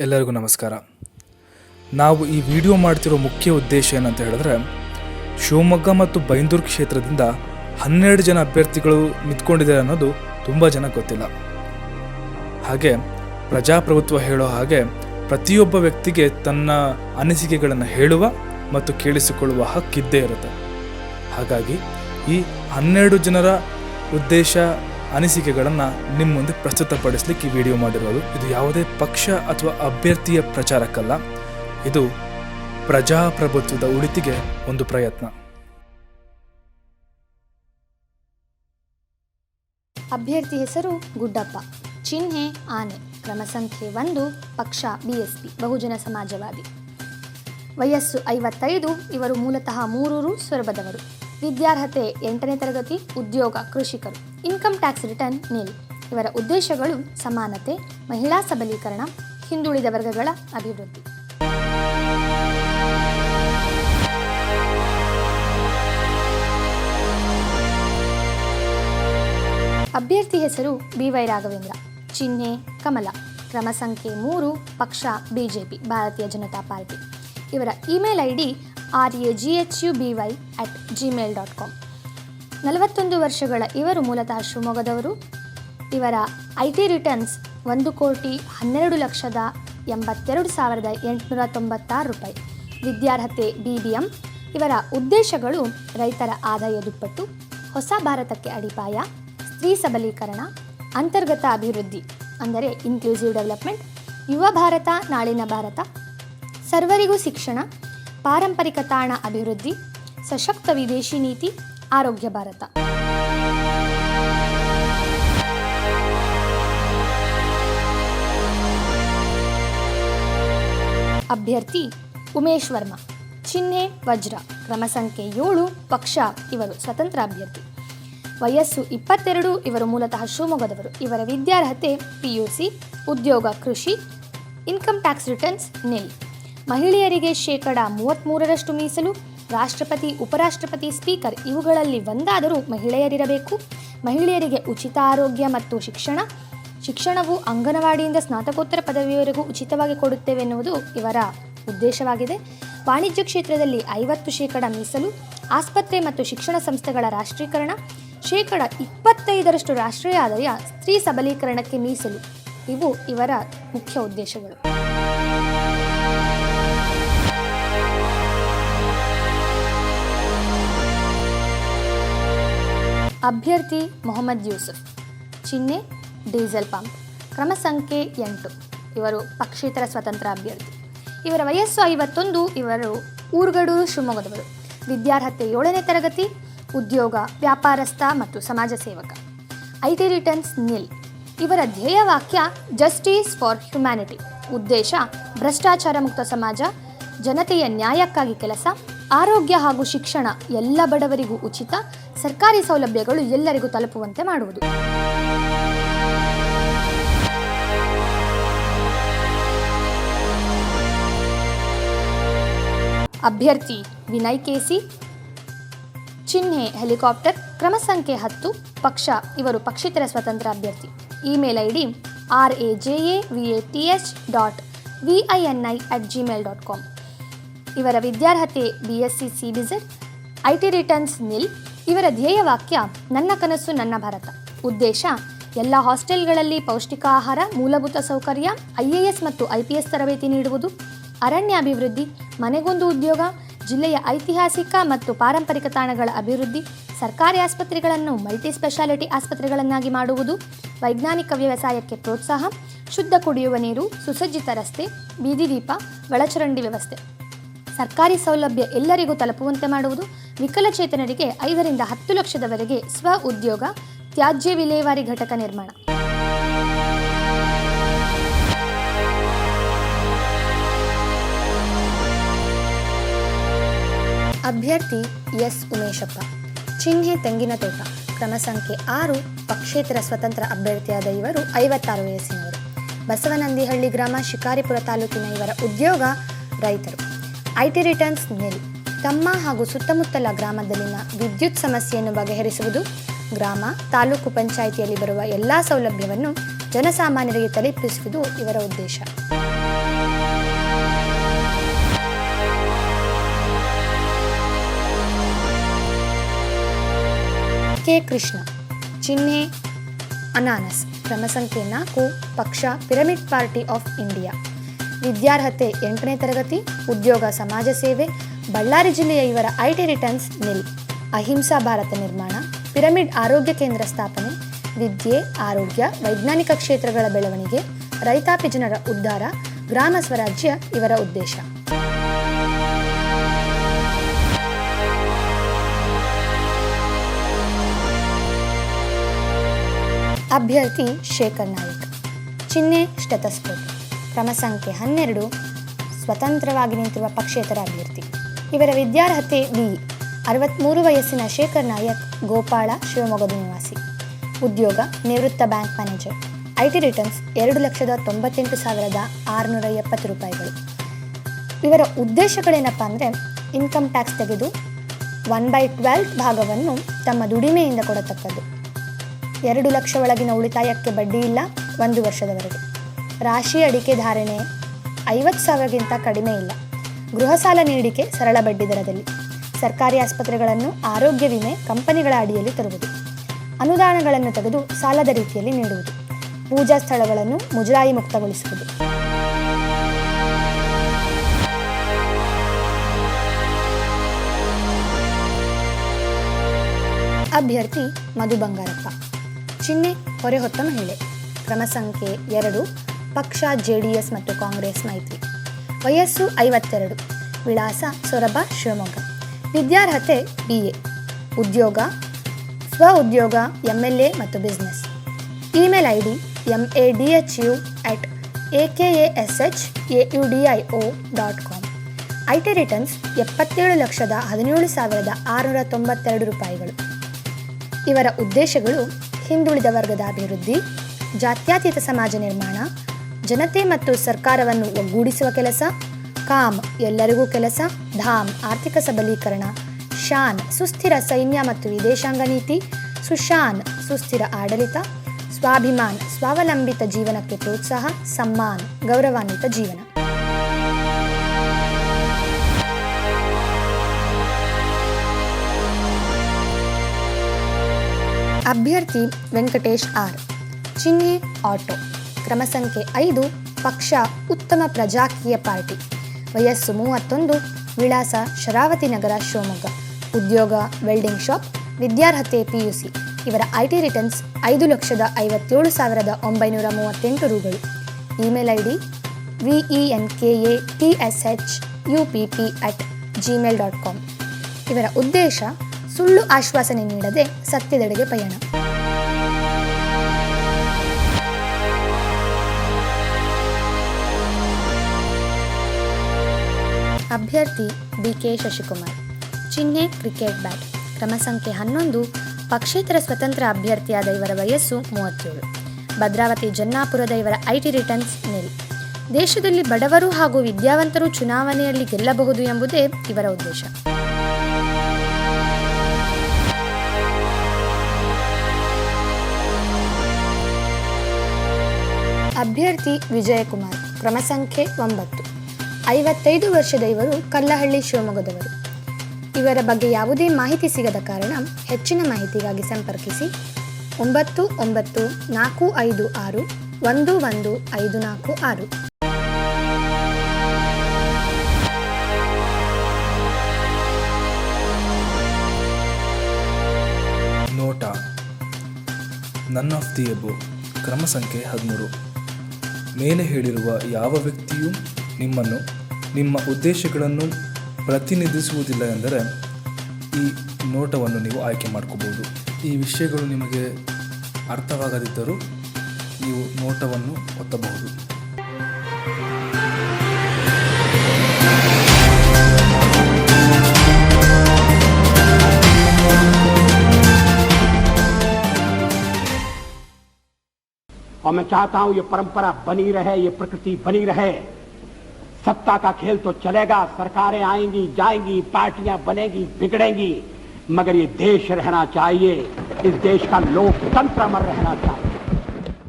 ಎಲ್ಲರಿಗೂ ನಮಸ್ಕಾರ. ನಾವು ಈ ವಿಡಿಯೋ ಮಾಡ್ತಿರೋ ಮುಖ್ಯ ಉದ್ದೇಶ ಏನಂತ ಹೇಳಿದ್ರೆ, ಶಿವಮೊಗ್ಗ ಮತ್ತು ಬೈಂದೂರು ಕ್ಷೇತ್ರದಿಂದ 12 ಜನ ಅಭ್ಯರ್ಥಿಗಳು ನಿಂತ್ಕೊಂಡಿದ್ದಾರೆ ಅನ್ನೋದು ತುಂಬ ಜನ ಗೊತ್ತಿಲ್ಲ. ಹಾಗೆ ಪ್ರಜಾಪ್ರಭುತ್ವ ಹೇಳೋ ಹಾಗೆ ಪ್ರತಿಯೊಬ್ಬ ವ್ಯಕ್ತಿಗೆ ತನ್ನ ಅನಿಸಿಕೆಗಳನ್ನು ಹೇಳುವ ಮತ್ತು ಕೇಳಿಸಿಕೊಳ್ಳುವ ಹಕ್ಕಿದ್ದೇ ಇರುತ್ತೆ. ಹಾಗಾಗಿ ಈ 12 ಜನರ ಉದ್ದೇಶ ಅನಿಸಿಕೆಗಳನ್ನು ನಿಮ್ಮ ಮುಂದೆ ಪ್ರಸ್ತುತಪಡಿಸಲಿಕ್ಕೆ ಈ ವಿಡಿಯೋ ಮಾಡಿರೋದು. ಇದು ಯಾವುದೇ ಪಕ್ಷ ಅಥವಾ ಅಭ್ಯರ್ಥಿಯ ಪ್ರಚಾರಕ್ಕಲ್ಲ, ಇದು ಪ್ರಜಾಪ್ರಭುತ್ವದ ಉಳಿತಿಗೆ ಒಂದು ಪ್ರಯತ್ನ. ಅಭ್ಯರ್ಥಿ ಹೆಸರು ಗುಡ್ಡಪ್ಪ, ಚಿಹ್ನೆ ಆನೆ, ಕ್ರಮ ಸಂಖ್ಯೆ 1, ಪಕ್ಷ ಬಿಎಸ್ಪಿ ಬಹುಜನ ಸಮಾಜವಾದಿ. ವಯಸ್ಸು 55. ಇವರು ಮೂಲತಃ ಮೂರೂರು ಸೊರಬದವರು. ವಿದ್ಯಾರ್ಹತೆ 8ನೇ ತರಗತಿ. ಉದ್ಯೋಗ ಕೃಷಿಕರು. ಇನ್ಕಮ್ ಟ್ಯಾಕ್ಸ್ ರಿಟರ್ನ್ ನಿಲ್. ಇವರ ಉದ್ದೇಶಗಳು ಸಮಾನತೆ, ಮಹಿಳಾ ಸಬಲೀಕರಣ, ಹಿಂದುಳಿದ ವರ್ಗಗಳ ಅಭಿವೃದ್ಧಿ. ಅಭ್ಯರ್ಥಿ ಹೆಸರು BY ರಾಘವೇಂದ್ರ, ಚಿಹ್ನೆ ಕಮಲ, ಕ್ರಮ ಸಂಖ್ಯೆ 3, ಪಕ್ಷ ಬಿಜೆಪಿ ಭಾರತೀಯ ಜನತಾ ಪಾರ್ಟಿ. ಇವರ ಇಮೇಲ್ ID raghubby@gmail.com. 41 ವರ್ಷಗಳ ಇವರು ಮೂಲತಃ ಶಿವಮೊಗ್ಗದವರು. ಇವರ IT ರಿಟರ್ನ್ಸ್ 1,82,82,896 ರೂಪಾಯಿ. ವಿದ್ಯಾರ್ಹತೆ BBM. ಇವರ ಉದ್ದೇಶಗಳು ರೈತರ ಆದಾಯ ದುಪ್ಪಟ್ಟು, ಹೊಸ ಭಾರತಕ್ಕೆ ಅಡಿಪಾಯ, ಸ್ತ್ರೀ ಸಬಲೀಕರಣ, ಅಂತರ್ಗತ ಅಭಿವೃದ್ಧಿ ಅಂದರೆ ಇನ್ಕ್ಲೂಸಿವ್ ಡೆವಲಪ್ಮೆಂಟ್, ಯುವ ಭಾರತ ನಾಳಿನ ಭಾರತ, ಸರ್ವರಿಗೂ ಶಿಕ್ಷಣ, ಪಾರಂಪರಿಕ ತಾಣ ಅಭಿವೃದ್ಧಿ, ಸಶಕ್ತ ವಿದೇಶಿ ನೀತಿ, ಆರೋಗ್ಯ ಭಾರತ. ಅಭ್ಯರ್ಥಿ ಉಮೇಶ್ ವರ್ಮಾ, ಚಿಹ್ನೆ ವಜ್ರ, ಕ್ರಮ ಸಂಖ್ಯೆ 7, ಪಕ್ಷ ಇವರು ಸ್ವತಂತ್ರ ಅಭ್ಯರ್ಥಿ. ವಯಸ್ಸು 22. ಇವರು ಮೂಲತಃ ಶಿವಮೊಗ್ಗದವರು. ಇವರ ವಿದ್ಯಾರ್ಹತೆ PUC. ಉದ್ಯೋಗ ಕೃಷಿ. ಇನ್ಕಮ್ ಟ್ಯಾಕ್ಸ್ ರಿಟರ್ನ್ಸ್ ನಿಲ್. ಮಹಿಳೆಯರಿಗೆ 33% ಮೀಸಲು. ರಾಷ್ಟ್ರಪತಿ, ಉಪರಾಷ್ಟ್ರಪತಿ, ಸ್ಪೀಕರ್ ಇವುಗಳಲ್ಲಿ ಒಂದಾದರೂ ಮಹಿಳೆಯರಿರಬೇಕು. ಮಹಿಳೆಯರಿಗೆ ಉಚಿತ ಆರೋಗ್ಯ ಮತ್ತು ಶಿಕ್ಷಣವು ಅಂಗನವಾಡಿಯಿಂದ ಸ್ನಾತಕೋತ್ತರ ಪದವಿಯವರೆಗೂ ಉಚಿತವಾಗಿ ಕೊಡುತ್ತೇವೆ ಎನ್ನುವುದು ಇವರ ಉದ್ದೇಶವಾಗಿದೆ. ವಾಣಿಜ್ಯ ಕ್ಷೇತ್ರದಲ್ಲಿ 50% ಮೀಸಲು. ಆಸ್ಪತ್ರೆ ಮತ್ತು ಶಿಕ್ಷಣ ಸಂಸ್ಥೆಗಳ ರಾಷ್ಟ್ರೀಕರಣ. 25% ರಾಷ್ಟ್ರೀಯ ಆದಾಯ ಸ್ತ್ರೀ ಸಬಲೀಕರಣಕ್ಕೆ ಮೀಸಲು. ಇವು ಇವರ ಮುಖ್ಯ ಉದ್ದೇಶಗಳು. ಅಭ್ಯರ್ಥಿ ಮೊಹಮ್ಮದ್ ಯೂಸುಫ್, ಚಿಹ್ನೆ ಡೀಸೆಲ್ ಪಂಪ್, ಕ್ರಮ ಸಂಖ್ಯೆ 8. ಇವರು ಪಕ್ಷೇತರ ಸ್ವತಂತ್ರ ಅಭ್ಯರ್ಥಿ. ಇವರ ವಯಸ್ಸು 51. ಇವರು ಊರ್ಗಡೂರು ಶಿವಮೊಗ್ಗದವರು. ವಿದ್ಯಾರ್ಹತೆ 7ನೇ ತರಗತಿ. ಉದ್ಯೋಗ ವ್ಯಾಪಾರಸ್ಥ ಮತ್ತು ಸಮಾಜ ಸೇವಕ. IT ರಿಟರ್ನ್ಸ್ ನಿಲ್. ಇವರ ಧ್ಯೇಯವಾಕ್ಯ ಜಸ್ಟಿಸ್ ಫಾರ್ ಹ್ಯುಮ್ಯಾನಿಟಿ. ಉದ್ದೇಶ ಭ್ರಷ್ಟಾಚಾರ ಮುಕ್ತ ಸಮಾಜ, ಜನತೆಯ ನ್ಯಾಯಕ್ಕಾಗಿ ಕೆಲಸ, ಆರೋಗ್ಯ ಹಾಗೂ ಶಿಕ್ಷಣ ಎಲ್ಲ ಬಡವರಿಗೂ ಉಚಿತ, ಸರ್ಕಾರಿ ಸೌಲಭ್ಯಗಳು ಎಲ್ಲರಿಗೂ ತಲುಪುವಂತೆ ಮಾಡುವುದು. ಅಭ್ಯರ್ಥಿ ವಿನಯ್ KC, ಚಿಹ್ನೆ ಹೆಲಿಕಾಪ್ಟರ್, ಕ್ರಮ ಸಂಖ್ಯೆ 10, ಪಕ್ಷ ಇವರು ಪಕ್ಷೇತರ ಸ್ವತಂತ್ರ ಅಭ್ಯರ್ಥಿ. Email ID rajavath.vini@gmail.com. ಇವರ ವಿದ್ಯಾರ್ಹತೆ BSc CBZ. IT ರಿಟರ್ನ್ಸ್ ನಿಲ್. ಇವರ ಧ್ಯೇಯವಾಕ್ಯ ನನ್ನ ಕನಸು ನನ್ನ ಭಾರತ. ಉದ್ದೇಶ ಎಲ್ಲ ಹಾಸ್ಟೆಲ್ಗಳಲ್ಲಿ ಪೌಷ್ಟಿಕ ಆಹಾರ, ಮೂಲಭೂತ ಸೌಕರ್ಯ, IAS ಮತ್ತು IPS ತರಬೇತಿ ನೀಡುವುದು, ಅರಣ್ಯ ಅಭಿವೃದ್ಧಿ, ಮನೆಗೊಂದು ಉದ್ಯೋಗ, ಜಿಲ್ಲೆಯ ಐತಿಹಾಸಿಕ ಮತ್ತು ಪಾರಂಪರಿಕ ತಾಣಗಳ ಅಭಿವೃದ್ಧಿ, ಸರ್ಕಾರಿ ಆಸ್ಪತ್ರೆಗಳನ್ನು ಮಲ್ಟಿ ಸ್ಪೆಷಾಲಿಟಿ ಆಸ್ಪತ್ರೆಗಳನ್ನಾಗಿ ಮಾಡುವುದು, ವೈಜ್ಞಾನಿಕ ವ್ಯವಸಾಯಕ್ಕೆ ಪ್ರೋತ್ಸಾಹ, ಶುದ್ಧ ಕುಡಿಯುವ ನೀರು, ಸುಸಜ್ಜಿತ ರಸ್ತೆ, ಬೀದಿ ದೀಪ, ಒಳಚರಂಡಿ ವ್ಯವಸ್ಥೆ, ಸರ್ಕಾರಿ ಸೌಲಭ್ಯ ಎಲ್ಲರಿಗೂ ತಲುಪುವಂತೆ ಮಾಡುವುದು, ವಿಕಲಚೇತನರಿಗೆ 5ರಿಂದ 10 ಲಕ್ಷದವರೆಗೆ ಸ್ವ ಉದ್ಯೋಗ, ತ್ಯಾಜ್ಯ ವಿಲೇವಾರಿ ಘಟಕ ನಿರ್ಮಾಣ. ಅಭ್ಯರ್ಥಿ S ಉಮೇಶಪ್ಪ, ಚಿಹ್ನೆ ತೆಂಗಿನ ತೋಟ, ಕ್ರಮ ಸಂಖ್ಯೆ 6, ಪಕ್ಷೇತರ ಸ್ವತಂತ್ರ ಅಭ್ಯರ್ಥಿಯಾದ ಇವರು 56 ವಯಸ್ಸಿನವರು. ಬಸವನಂದಿಹಳ್ಳಿ ಗ್ರಾಮ, ಶಿಕಾರಿಪುರ ತಾಲೂಕಿನ ಇವರ ಉದ್ಯೋಗ ರೈತರು. IT ರಿಟರ್ನ್ಸ್ ನಿಲ್. ತಮ್ಮ ಹಾಗೂ ಸುತ್ತಮುತ್ತಲ ಗ್ರಾಮದಲ್ಲಿನ ವಿದ್ಯುತ್ ಸಮಸ್ಯೆಯನ್ನು ಬಗೆಹರಿಸುವುದು, ಗ್ರಾಮ ತಾಲೂಕು ಪಂಚಾಯಿತಿಯಲ್ಲಿ ಬರುವ ಎಲ್ಲ ಸೌಲಭ್ಯವನ್ನು ಜನಸಾಮಾನ್ಯರಿಗೆ ತಲುಪಿಸುವುದು ಇವರ ಉದ್ದೇಶ. ಕೆ ಕೃಷ್ಣ, ಚಿಹ್ನೆ ಅನಾನಸ್, ಕ್ರಮ ಸಂಖ್ಯೆ 4, ಪಕ್ಷ ಪಿರಮಿಡ್ ಪಾರ್ಟಿ ಆಫ್ ಇಂಡಿಯಾ. ವಿದ್ಯಾರ್ಹತೆ 8ನೇ ತರಗತಿ, ಉದ್ಯೋಗ ಸಮಾಜ ಸೇವೆ. ಬಳ್ಳಾರಿ ಜಿಲ್ಲೆಯ ಇವರ IT ರಿಟರ್ನ್ಸ್ ನಿಲ್. ಅಹಿಂಸಾ ಭಾರತ ನಿರ್ಮಾಣ, ಪಿರಮಿಡ್ ಆರೋಗ್ಯ ಕೇಂದ್ರ ಸ್ಥಾಪನೆ, ವಿದ್ಯೆ, ಆರೋಗ್ಯ, ವೈಜ್ಞಾನಿಕ ಕ್ಷೇತ್ರಗಳ ಬೆಳವಣಿಗೆ, ರೈತಾಪಿ ಜನರ ಉದ್ಧಾರ, ಗ್ರಾಮ ಸ್ವರಾಜ್ಯ ಇವರ ಉದ್ದೇಶ. ಅಭ್ಯರ್ಥಿ ಶೇಖರ್ ನಾಯಕ್, ಚಿಹ್ನೆ ಸ್ಟೆಥೋಸ್ಕೋಪ್, ಕ್ರಮ ಸಂಖ್ಯೆ 12, ಸ್ವತಂತ್ರವಾಗಿ ನಿಂತಿರುವ ಪಕ್ಷೇತರ ಅಭ್ಯರ್ಥಿ. ಇವರ ವಿದ್ಯಾರ್ಹತೆ BE. 63 ವಯಸ್ಸಿನ ಶೇಖರ್ ನಾಯಕ್ ಗೋಪಾಳ, ಶಿವಮೊಗ್ಗದ ನಿವಾಸಿ. ಉದ್ಯೋಗ ನಿವೃತ್ತ ಬ್ಯಾಂಕ್ ಮ್ಯಾನೇಜರ್. IT ರಿಟರ್ನ್ಸ್ 2,98,670 ರೂಪಾಯಿಗಳು. ಇವರ ಉದ್ದೇಶಗಳೇನಪ್ಪ ಅಂದರೆ ಇನ್ಕಮ್ ಟ್ಯಾಕ್ಸ್ ತೆಗೆದು 1/12 ಭಾಗವನ್ನು ತಮ್ಮ ದುಡಿಮೆಯಿಂದ ಕೊಡತಕ್ಕದ್ದು. 2 ಲಕ್ಷ ಒಳಗಿನ ಉಳಿತಾಯಕ್ಕೆ ಬಡ್ಡಿ ಇಲ್ಲ 1 ವರ್ಷದವರೆಗೆ. ರಾಶಿ ಅಡಿಕೆ ಧಾರಣೆ 50,000ಗಿಂತ ಕಡಿಮೆ ಇಲ್ಲ. ಗೃಹ ಸಾಲ ನೀಡಿಕೆ ಸರಳ ಬಡ್ಡಿ ದರದಲ್ಲಿ. ಸರ್ಕಾರಿ ಆಸ್ಪತ್ರೆಗಳನ್ನು ಆರೋಗ್ಯ ವಿಮೆ ಕಂಪನಿಗಳ ಅಡಿಯಲ್ಲಿ ತರುವುದು. ಅನುದಾನಗಳನ್ನು ತೆಗೆದು ಸಾಲದ ರೀತಿಯಲ್ಲಿ ನೀಡುವುದು. ಪೂಜಾ ಸ್ಥಳಗಳನ್ನು ಮುಜರಾಯಿ ಮುಕ್ತಗೊಳಿಸುವುದು. ಅಭ್ಯರ್ಥಿ ಮಧು ಬಂಗಾರಪ್ಪ, ಚಿಹ್ನೆ ಹೊರೆಹೊತ್ತ ಮಹಿಳೆ, ಕ್ರಮ ಸಂಖ್ಯೆ 2, ಪಕ್ಷ JDS ಮತ್ತು ಕಾಂಗ್ರೆಸ್ ಮೈತ್ರಿ. ವಯಸ್ಸು 52, ವಿಳಾಸ ಸೊರಬ, ಶಿವಮೊಗ್ಗ. ವಿದ್ಯಾರ್ಹತೆ BA. ಉದ್ಯೋಗ ಸ್ವ ಉದ್ಯೋಗ, MLA ಮತ್ತು business. Email ID madhu@akashaudio.com. IT returns 77,17,692 ರೂಪಾಯಿಗಳು. ಇವರ ಉದ್ದೇಶಗಳು ಹಿಂದುಳಿದ ವರ್ಗದ ಅಭಿವೃದ್ಧಿ, ಜಾತ್ಯತೀತ ಸಮಾಜ ನಿರ್ಮಾಣ, ಜನತೆ ಮತ್ತು ಸರ್ಕಾರವನ್ನು ಒಗ್ಗೂಡಿಸುವ ಕೆಲಸ, ಕಾಮ್ ಎಲ್ಲರಿಗೂ ಕೆಲಸ, ಧಾಮ್ ಆರ್ಥಿಕ ಸಬಲೀಕರಣ, ಶಾನ್ ಸುಸ್ಥಿರ ಸೈನ್ಯ ಮತ್ತು ವಿದೇಶಾಂಗ ನೀತಿ, ಸುಶಾನ್ ಸುಸ್ಥಿರ ಆಡಳಿತ, ಸ್ವಾಭಿಮಾನ್ ಸ್ವಾವಲಂಬಿತ ಜೀವನಕ್ಕೆ ಪ್ರೋತ್ಸಾಹ, ಸಮ್ಮಾನ್ ಗೌರವಾನ್ವಿತ ಜೀವನ. ಅಭ್ಯರ್ಥಿ ವೆಂಕಟೇಶ್ R, ಚಿಹ್ನೆ ಆಟೋ, ಕ್ರಮ ಸಂಖ್ಯೆ 5, ಪಕ್ಷ ಉತ್ತಮ ಪ್ರಜಾಕೀಯ ಪಾರ್ಟಿ. ವಯಸ್ಸು 31, ವಿಳಾಸ ಶರಾವತಿ ನಗರ, ಶಿವಮೊಗ್ಗ. ಉದ್ಯೋಗ ವೆಲ್ಡಿಂಗ್ ಶಾಪ್. ವಿದ್ಯಾರ್ಹತೆ PUC. ಇವರ IT ರಿಟರ್ನ್ಸ್ 5,57,938 ರೂಗಳು. Email ID venkatsupp@gmail.com. ಇವರ ಉದ್ದೇಶ ಸುಳ್ಳು ಆಶ್ವಾಸನೆ ನೀಡದೆ ಸತ್ಯದೆಡೆಗೆ ಪಯಣ. ಅಭ್ಯರ್ಥಿ BK ಶಶಿಕುಮಾರ್, ಚಿಹ್ನೆ ಕ್ರಿಕೆಟ್ ಬ್ಯಾಟ್, ಕ್ರಮ ಸಂಖ್ಯೆ 11, ಪಕ್ಷೇತರ ಸ್ವತಂತ್ರ ಅಭ್ಯರ್ಥಿಯಾದ ಇವರ ವಯಸ್ಸು 37. ಭದ್ರಾವತಿ ಜನ್ನಾಪುರದ ಇವರ IT ರಿಟರ್ನ್ಸ್ ನಿಲ್. ದೇಶದಲ್ಲಿ ಬಡವರು ಹಾಗೂ ವಿದ್ಯಾವಂತರು ಚುನಾವಣೆಯಲ್ಲಿ ಗೆಲ್ಲಬಹುದು ಎಂಬುದೇ ಇವರ ಉದ್ದೇಶ. ಅಭ್ಯರ್ಥಿ ವಿಜಯಕುಮಾರ್, ಕ್ರಮ ಸಂಖ್ಯೆ 9, 55 ವರ್ಷದ ಇವರು ಕಲ್ಲಹಳ್ಳಿ, ಶಿವಮೊಗ್ಗದವರು. ಇವರ ಬಗ್ಗೆ ಯಾವುದೇ ಮಾಹಿತಿ ಸಿಗದ ಕಾರಣ ಹೆಚ್ಚಿನ ಮಾಹಿತಿಗಾಗಿ ಸಂಪರ್ಕಿಸಿ 9945611546. ನೋಟ ನನ್ ಆಫ್ ದಿ ಎಬೋ, ಕ್ರಮ ಸಂಖ್ಯೆ 13. ಮೇಲೆ ಹೇಳಿರುವ ಯಾವ ವ್ಯಕ್ತಿಯೂ ನಿಮ್ಮನ್ನು ನಿಮ್ಮ ಉದ್ದೇಶಗಳನ್ನು ಪ್ರತಿನಿಧಿಸುವುದಿಲ್ಲ ಎಂದರೆ ಈ ನೋಟವನ್ನು ನೀವು ಆಯ್ಕೆ ಮಾಡ್ಕೋಬೋದು. ಈ ವಿಷಯಗಳು ನಿಮಗೆ ಅರ್ಥವಾಗದಿದ್ದರೂ ನೀವು ನೋಟವನ್ನು ಒತ್ತಬಹುದು. और मैं चाहता हूं ये परंपरा बनी रहे, ये प्रकृति बनी रहे। सत्ता का खेल तो चलेगा, सरकारें आएंगी जाएंगी, पार्टियां बनेगी बिगड़ेंगी, मगर ये देश रहना चाहिए, इस देश का लोकतंत्र अमर रहना चाहिए।